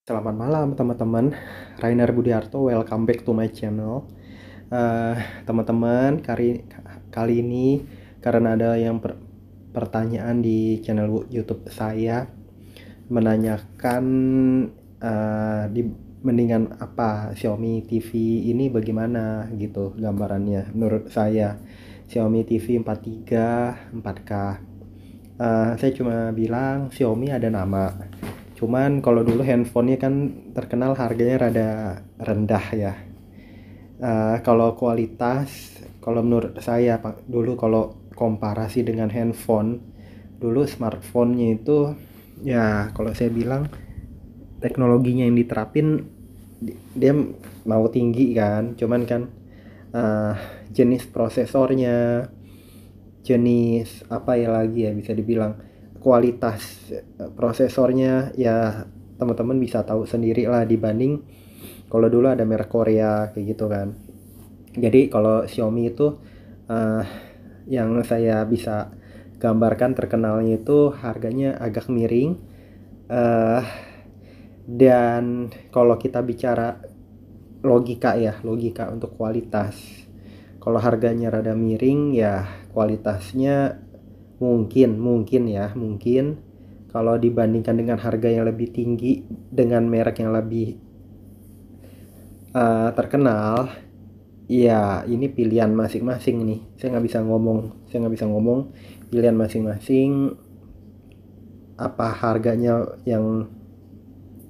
Selamat malam teman-teman, Rainer Budiarto, welcome back to my channel. Teman-teman, kali ini karena ada yang pertanyaan di channel YouTube saya menanyakan di mendingan apa Xiaomi TV ini bagaimana gitu gambarannya. Menurut saya Xiaomi TV 43 4K. Saya cuma bilang Xiaomi ada nama. Cuman kalau dulu handphonenya kan terkenal harganya rada rendah ya. Kalau kualitas, kalau menurut saya Pak, dulu kalau komparasi dengan handphone, dulu smartphone-nya itu ya kalau saya bilang teknologinya yang diterapin dia mau tinggi kan, cuman kan uh, jenis prosesornya, jenis apa ya lagi ya bisa dibilang kualitas prosesornya ya teman-teman bisa tahu sendiri lah dibanding kalau dulu ada merek Korea kayak gitu kan. Jadi kalau Xiaomi itu uh, yang saya bisa gambarkan terkenalnya itu harganya agak miring, uh, dan kalau kita bicara logika untuk kualitas, kalau harganya rada miring ya kualitasnya mungkin kalau dibandingkan dengan harga yang lebih tinggi dengan merek yang lebih terkenal, ya ini pilihan masing-masing nih. Saya nggak bisa ngomong pilihan masing-masing apa harganya yang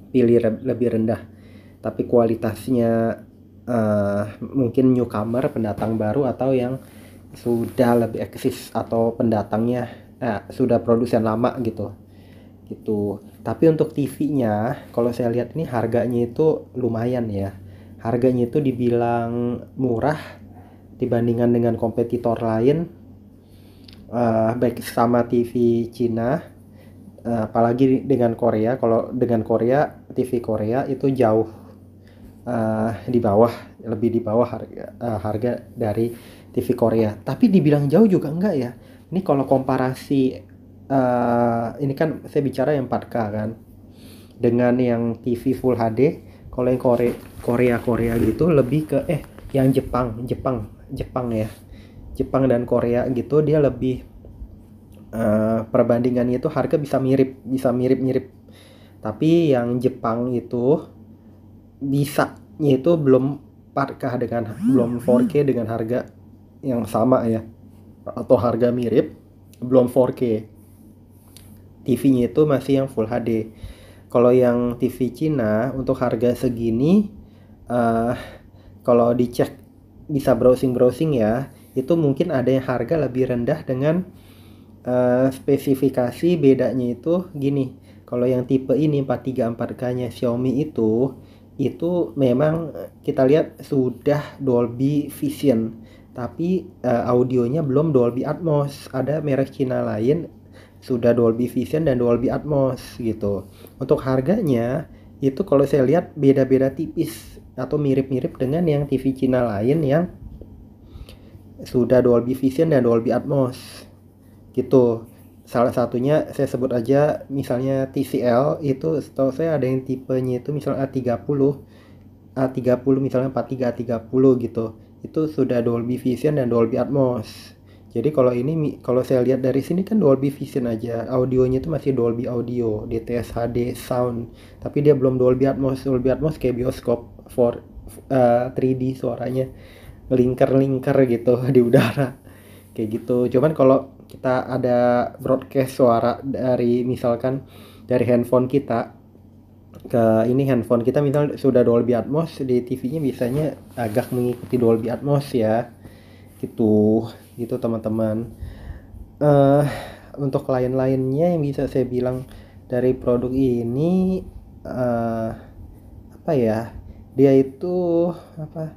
pilih lebih rendah, tapi kualitasnya mungkin newcomer, pendatang baru, atau yang sudah lebih eksis atau pendatangnya sudah produsen lama gitu. Tapi untuk TV-nya kalau saya lihat ini harganya itu lumayan ya. Harganya itu dibilang murah dibandingkan dengan kompetitor lain, baik sama TV Cina, apalagi dengan Korea. Kalau dengan Korea, TV Korea itu jauh lebih di bawah harga dari TV Korea. Tapi dibilang jauh juga enggak ya. Ini kalau komparasi, ini kan saya bicara yang 4K kan, dengan yang TV Full HD. Kalau yang Korea gitu lebih ke yang Jepang ya. Jepang dan Korea gitu dia lebih, perbandingannya itu harga bisa mirip. Tapi yang Jepang itu bisanya itu belum 4K belum 4K dengan harga yang sama ya, atau harga mirip, belum 4K. TV-nya itu masih yang Full HD. Kalau yang TV Cina untuk harga segini, uh, kalau dicek bisa browsing ya, itu mungkin ada yang harga lebih rendah dengan spesifikasi bedanya itu gini. Kalau yang tipe ini 43 4K-nya Xiaomi itu memang kita lihat sudah Dolby Vision, tapi audionya belum Dolby Atmos. Ada merek Cina lain sudah Dolby Vision dan Dolby Atmos gitu. Untuk harganya itu kalau saya lihat beda-beda tipis atau mirip-mirip dengan yang TV Cina lain yang sudah Dolby Vision dan Dolby Atmos gitu. Salah satunya saya sebut aja misalnya TCL, itu setahu saya ada yang tipenya itu misalnya A30 misalnya 43 A30 gitu. Itu sudah Dolby Vision dan Dolby Atmos. Jadi kalau saya lihat dari sini kan Dolby Vision aja, audionya itu masih Dolby Audio, DTS HD Sound, tapi dia belum Dolby Atmos. Dolby Atmos kayak bioskop 3D, suaranya lingkar gitu di udara kayak gitu. Cuman kalau kita ada broadcast suara dari misalkan dari handphone kita ke ini, handphone kita misal sudah Dolby Atmos, di TV-nya biasanya agak mengikuti Dolby Atmos ya gitu teman-teman. eh untuk lain-lainnya yang bisa saya bilang dari produk ini, apa ya, dia itu apa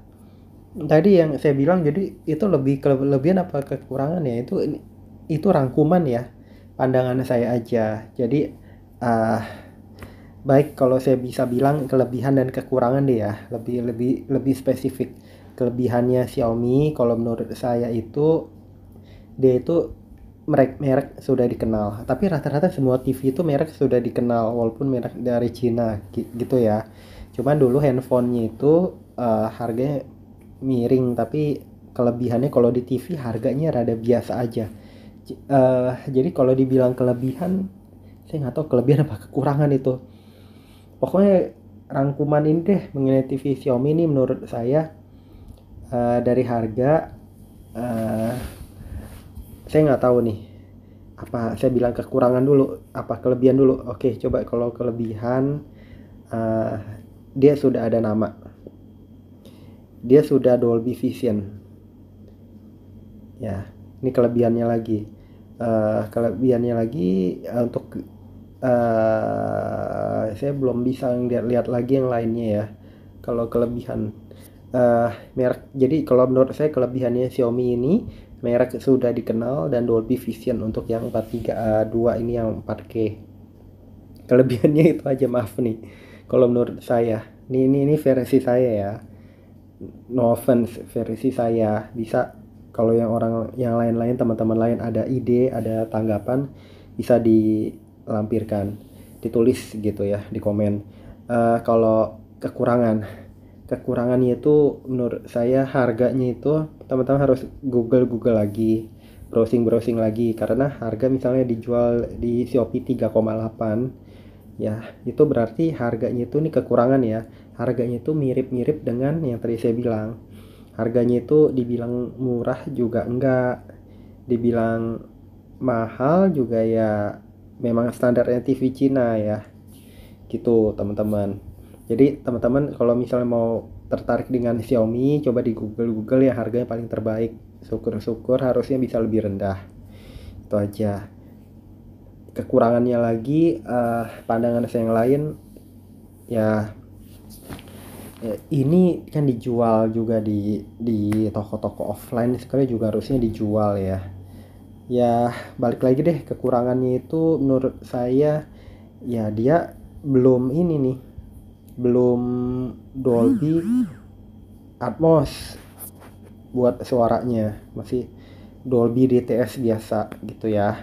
tadi yang saya bilang, jadi itu lebih kelebihan apa kekurangan ya, itu rangkuman ya, pandangan saya aja. Jadi uh, baik kalau saya bisa bilang kelebihan dan kekurangan deh ya, lebih spesifik. Kelebihannya Xiaomi kalau menurut saya itu dia itu merek sudah dikenal, tapi rata-rata semua TV itu merek sudah dikenal walaupun merek dari Cina gitu ya. Cuman dulu handphonenya itu harganya miring, tapi kelebihannya kalau di TV harganya rada biasa aja. Jadi kalau dibilang kelebihan, saya nggak tahu kelebihan apa kekurangan itu. Pokoknya rangkuman ini deh mengenai TV Xiaomi ini menurut saya dari harga, uh, saya nggak tahu nih apa saya bilang kekurangan dulu apa kelebihan dulu. Oke, coba kalau kelebihan, uh, dia sudah ada nama, dia sudah Dolby Vision ya. Ini kelebihannya lagi. Untuk saya belum bisa lihat lagi yang lainnya ya. Kalau kelebihan merek, jadi kalau menurut saya kelebihannya Xiaomi ini merek sudah dikenal dan Dolby Vision untuk yang 432 ini yang 4K. Kelebihannya itu aja, maaf nih. Kalau menurut saya, ini versi saya ya. No offense, versi saya. Bisa kalau yang lain-lain, teman-teman lain ada ide, ada tanggapan, bisa dilampirkan, ditulis gitu ya di komen. Kalau kekurangannya itu menurut saya harganya itu teman-teman harus Google lagi, browsing lagi, karena harga misalnya dijual di Shopee 3,8 ya, itu berarti harganya itu nih kekurangan ya. Harganya itu mirip-mirip dengan yang tadi saya bilang. Harganya itu dibilang murah juga enggak, dibilang mahal juga ya, memang standarnya TV Cina ya gitu teman-teman. Jadi teman-teman kalau misalnya mau tertarik dengan Xiaomi, coba di Google ya, harganya paling terbaik. Syukur-syukur harusnya bisa lebih rendah. Itu aja. Kekurangannya lagi, pandangan saya yang lain ya, ini kan dijual juga di toko-toko offline, sekali juga harusnya dijual ya. Ya balik lagi deh, kekurangannya itu menurut saya ya dia belum ini nih, belum Dolby Atmos buat suaranya, masih Dolby DTS biasa gitu ya.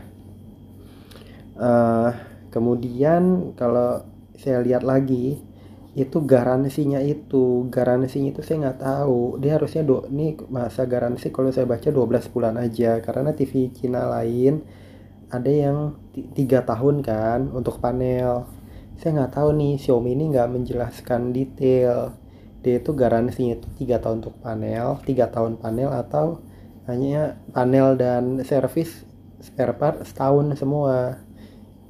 Kemudian kalau saya lihat lagi itu garansinya itu saya nggak tahu, dia harusnya ini masa garansi kalau saya baca 12 bulan aja, karena TV Cina lain ada yang 3 tahun kan untuk panel. Saya nggak tahu nih, Xiaomi ini nggak menjelaskan detail, dia itu garansinya itu 3 tahun untuk panel, 3 tahun panel, atau hanya panel dan servis spare part setahun semua.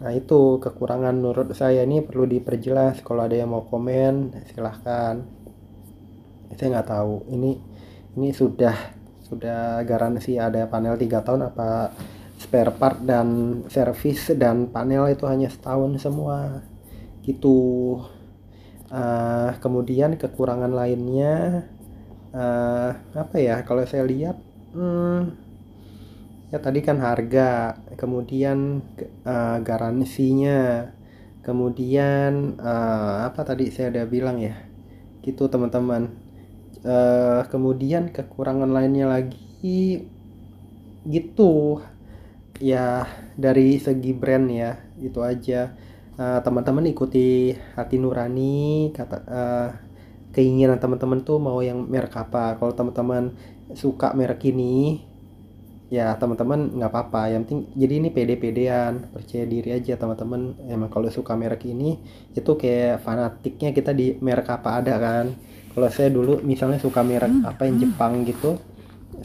Nah itu kekurangan menurut saya, ini perlu diperjelas. Kalau ada yang mau komen silahkan. Saya nggak tahu ini sudah garansi ada panel 3 tahun apa spare part dan servis dan panel itu hanya setahun semua gitu. Kemudian kekurangan lainnya apa ya, kalau saya lihat ya tadi kan harga, kemudian garansinya, kemudian apa tadi saya udah bilang ya gitu teman-teman. Kemudian kekurangan lainnya lagi gitu ya, dari segi brand ya itu aja. Teman-teman ikuti hati nurani, keinginan teman-teman tuh mau yang merek apa. Kalau teman-teman suka merek ini ya teman-teman nggak apa-apa, yang penting jadi ini pede-pedean, percaya diri aja teman-teman. Emang kalau suka merek ini itu kayak fanatiknya kita di merek apa ada kan. Kalau saya dulu misalnya suka merek apa yang Jepang gitu,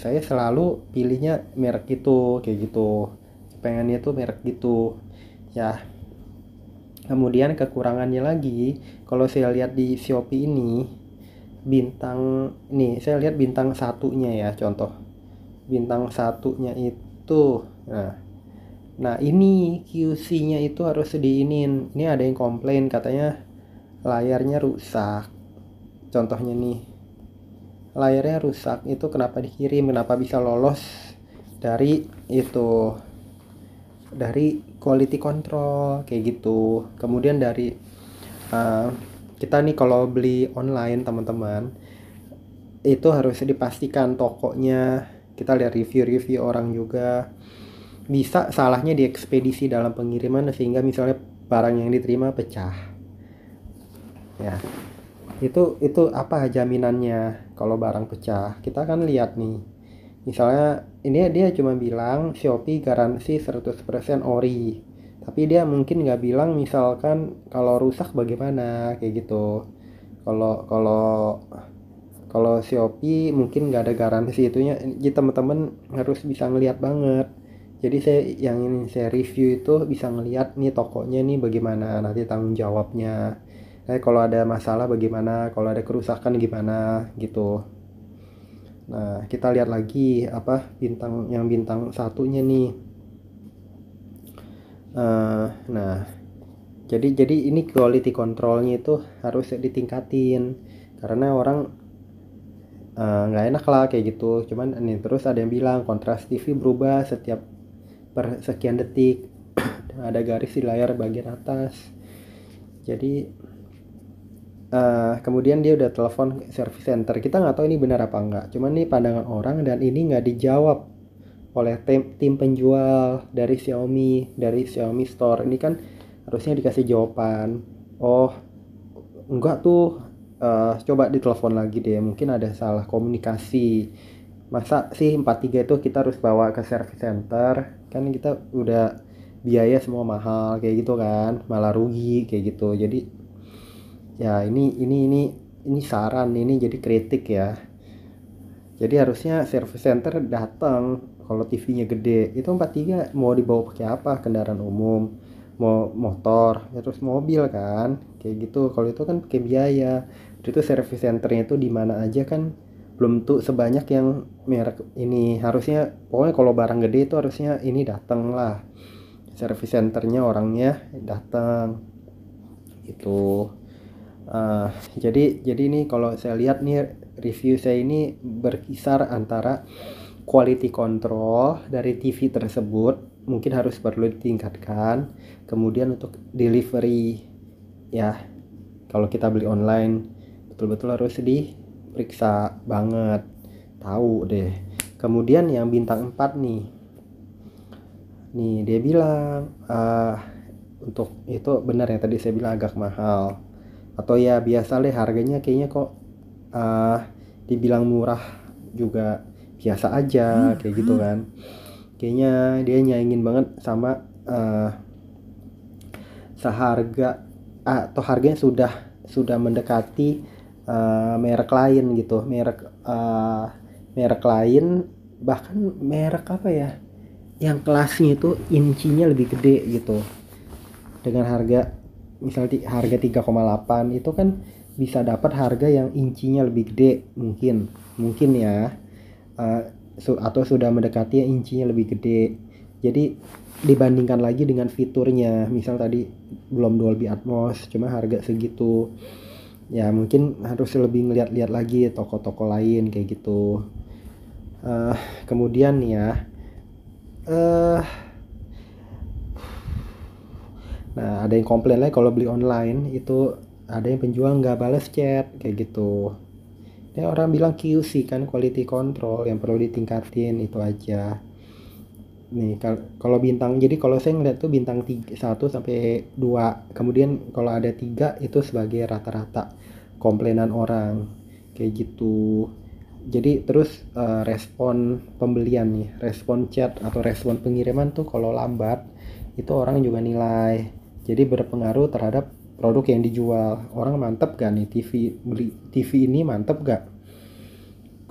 saya selalu pilihnya merek itu kayak gitu, pengennya tuh merek gitu ya. Kemudian kekurangannya lagi, kalau saya lihat di Shopee ini bintang, nih saya lihat bintang satunya ya, contoh bintang satunya itu, nah ini QC-nya itu harus diinin. Ini ada yang komplain katanya layarnya rusak. Contohnya nih, layarnya rusak, itu kenapa dikirim, kenapa bisa lolos dari itu, dari quality control kayak gitu. Kemudian dari kita nih kalau beli online teman-teman, itu harus dipastikan tokonya, kita lihat review orang juga, bisa salahnya di ekspedisi dalam pengiriman sehingga misalnya barang yang diterima pecah. Ya, itu apa jaminannya kalau barang pecah? Kita kan lihat nih. Misalnya ini dia cuma bilang Shopee garansi 100% ori. Tapi dia mungkin nggak bilang misalkan kalau rusak bagaimana kayak gitu. Kalau kalau kalau Shopee mungkin nggak ada garansi itunya, jadi teman-teman harus bisa ngelihat banget. Jadi yang ini saya review itu bisa ngelihat nih tokonya nih bagaimana nanti tanggung jawabnya. Kalau ada masalah bagaimana, kalau ada kerusakan gimana gitu. Nah, kita lihat lagi apa bintang satunya nih. Nah, jadi ini quality controlnya itu harus ditingkatin karena orang nggak enak lah kayak gitu. Cuman ini terus ada yang bilang kontras TV berubah setiap per sekian detik. Ada garis di layar bagian atas. Jadi kemudian dia udah telepon service center. Kita nggak tahu ini benar apa enggak. Cuman ini pandangan orang dan ini nggak dijawab oleh tim penjual dari Xiaomi Store. Ini kan harusnya dikasih jawaban. Oh, enggak tuh. Coba ditelepon lagi deh. Mungkin ada salah komunikasi. Masa sih 43 itu kita harus bawa ke service center? Kan kita udah biaya semua mahal kayak gitu kan, malah rugi kayak gitu. Jadi ya ini saran, ini jadi kritik ya. Jadi harusnya service center datang kalau TV-nya gede. Itu 43 mau dibawa pakai apa? Kendaraan umum, mau motor, ya terus mobil kan. Kayak gitu. Kalau itu kan pakai biaya. Itu service centernya itu di mana aja kan belum tuh sebanyak yang merek ini. Harusnya pokoknya kalau barang gede itu harusnya ini datang lah. Service centernya orangnya datang. Itu jadi ini kalau saya lihat nih review saya ini berkisar antara quality control dari TV tersebut mungkin harus perlu ditingkatkan, kemudian untuk delivery ya kalau kita beli online betul-betul harus diperiksa banget, tahu deh. Kemudian yang bintang 4 nih dia bilang untuk itu benar yang tadi saya bilang agak mahal. Atau ya biasa deh harganya kayaknya kok dibilang murah juga biasa aja kayak gitu kan. Kayaknya dia nyaingin banget sama seharga atau harganya sudah mendekati merek lain gitu. Merek lain bahkan merek apa ya? Yang kelasnya itu incinya lebih gede gitu. Dengan harga misalnya harga 3,8 itu kan bisa dapat harga yang incinya lebih gede mungkin ya atau sudah mendekati yang incinya lebih gede. Jadi dibandingkan lagi dengan fiturnya, misal tadi belum Dolby Atmos cuma harga segitu ya, mungkin harus lebih ngeliat-liat lagi toko-toko lain kayak gitu. Kemudian ya nah ada yang komplain lagi kalau beli online itu ada yang penjual nggak balas chat kayak gitu. Ya orang bilang QC kan, quality control yang perlu ditingkatin itu aja. Nih kalau bintang, jadi kalau saya ngeliat tuh bintang 1 sampai 2, kemudian kalau ada 3 itu sebagai rata-rata komplainan orang kayak gitu. Jadi terus respon pembelian nih, respon chat atau respon pengiriman tuh kalau lambat itu orang juga nilai. Jadi berpengaruh terhadap produk yang dijual. Orang mantep gak nih beli TV ini mantep gak?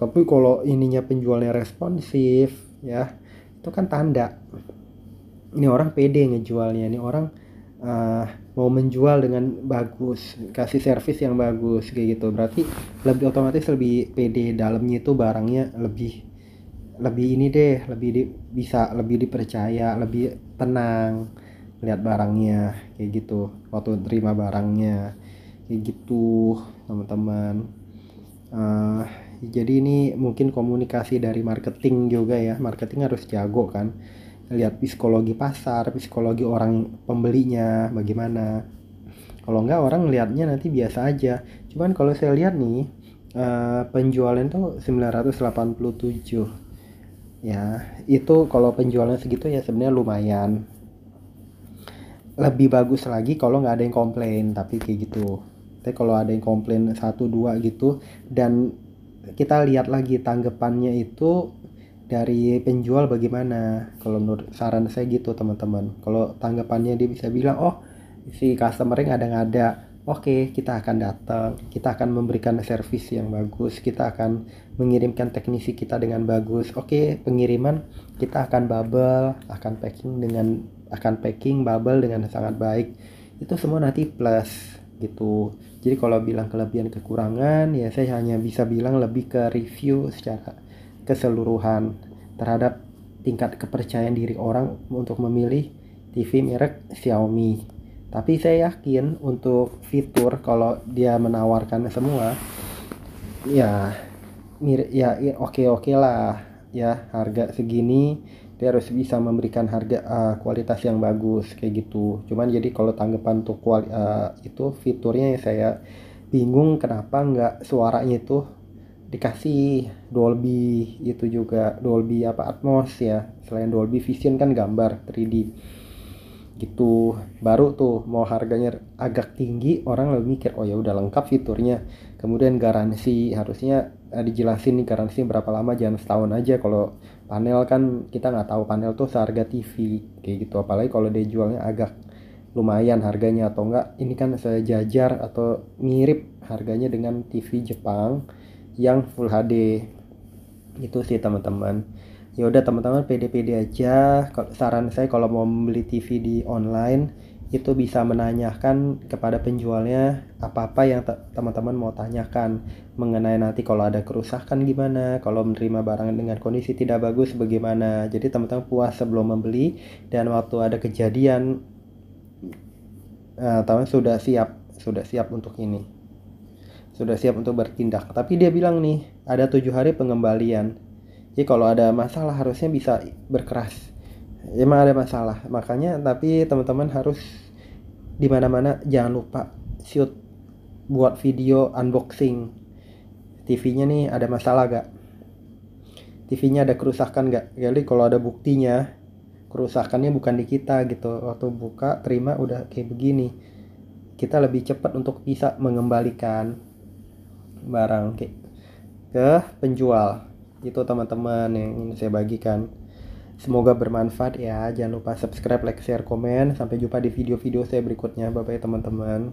Tapi kalau ininya penjualnya responsif ya, itu kan tanda ini orang pede ngejualnya, ini orang mau menjual dengan bagus, kasih servis yang bagus kayak gitu. Berarti lebih otomatis lebih pede, dalamnya itu barangnya lebih ini deh, bisa lebih dipercaya, lebih tenang lihat barangnya kayak gitu waktu terima barangnya kayak gitu teman-teman. Jadi ini mungkin komunikasi dari marketing juga ya, marketing harus jago kan, lihat psikologi pasar, psikologi orang pembelinya bagaimana. Kalau enggak orang lihatnya nanti biasa aja. Cuman kalau saya lihat nih penjualan tuh 987 Ya itu kalau penjualan segitu ya sebenarnya lumayan. Lebih bagus lagi kalau nggak ada yang komplain, tapi kayak gitu. Tapi kalau ada yang komplain satu dua gitu, dan kita lihat lagi tanggapannya itu dari penjual bagaimana. Kalau menurut saran saya gitu teman-teman, kalau tanggapannya dia bisa bilang, oh si customer-nya ngada-ngada, oke, kita akan datang, kita akan memberikan servis yang bagus, kita akan mengirimkan teknisi kita dengan bagus. Oke, pengiriman kita akan bubble, akan packing bubble dengan sangat baik. Itu semua nanti plus gitu. Jadi kalau bilang kelebihan kekurangan ya saya hanya bisa bilang lebih ke review secara keseluruhan terhadap tingkat kepercayaan diri orang untuk memilih TV merek Xiaomi. Tapi saya yakin untuk fitur kalau dia menawarkan semua ya mirip ya, oke lah ya, harga segini dia harus bisa memberikan harga kualitas yang bagus kayak gitu. Cuman jadi kalau tanggapan untuk itu fiturnya ya saya bingung kenapa nggak suaranya itu dikasih Dolby, itu juga Dolby apa Atmos ya, selain Dolby Vision kan gambar 3D gitu. Baru tuh mau harganya agak tinggi orang lebih mikir oh ya udah lengkap fiturnya. Kemudian garansi harusnya dijelasin nih garansi berapa lama, jangan setahun aja. Kalau panel kan kita nggak tahu panel tuh seharga TV kayak gitu, apalagi kalau dia jualnya agak lumayan harganya, atau enggak ini kan saya jajar atau mirip harganya dengan TV Jepang yang Full HD. Itu sih teman-teman. Ya udah teman-teman, pede-pede aja. Saran saya kalau mau membeli TV di online itu bisa menanyakan kepada penjualnya apa-apa yang teman-teman mau tanyakan mengenai nanti kalau ada kerusakan gimana, kalau menerima barang dengan kondisi tidak bagus bagaimana. Jadi teman-teman puas sebelum membeli, dan waktu ada kejadian teman sudah siap untuk ini, sudah siap untuk bertindak. Tapi dia bilang nih ada 7 hari pengembalian. Jadi kalau ada masalah harusnya bisa berkeras. Emang ada masalah, makanya tapi teman-teman harus di mana-mana jangan lupa shoot, buat video unboxing. TV-nya nih ada masalah gak? TV-nya ada kerusakan gak? Jadi kalau ada buktinya kerusakannya bukan di kita gitu, waktu buka terima udah kayak begini, kita lebih cepat untuk bisa mengembalikan barang ke penjual. Itu teman-teman yang ingin saya bagikan. Semoga bermanfaat ya. Jangan lupa subscribe, like, share, komen. Sampai jumpa di video-video saya berikutnya. Bye bye teman-teman.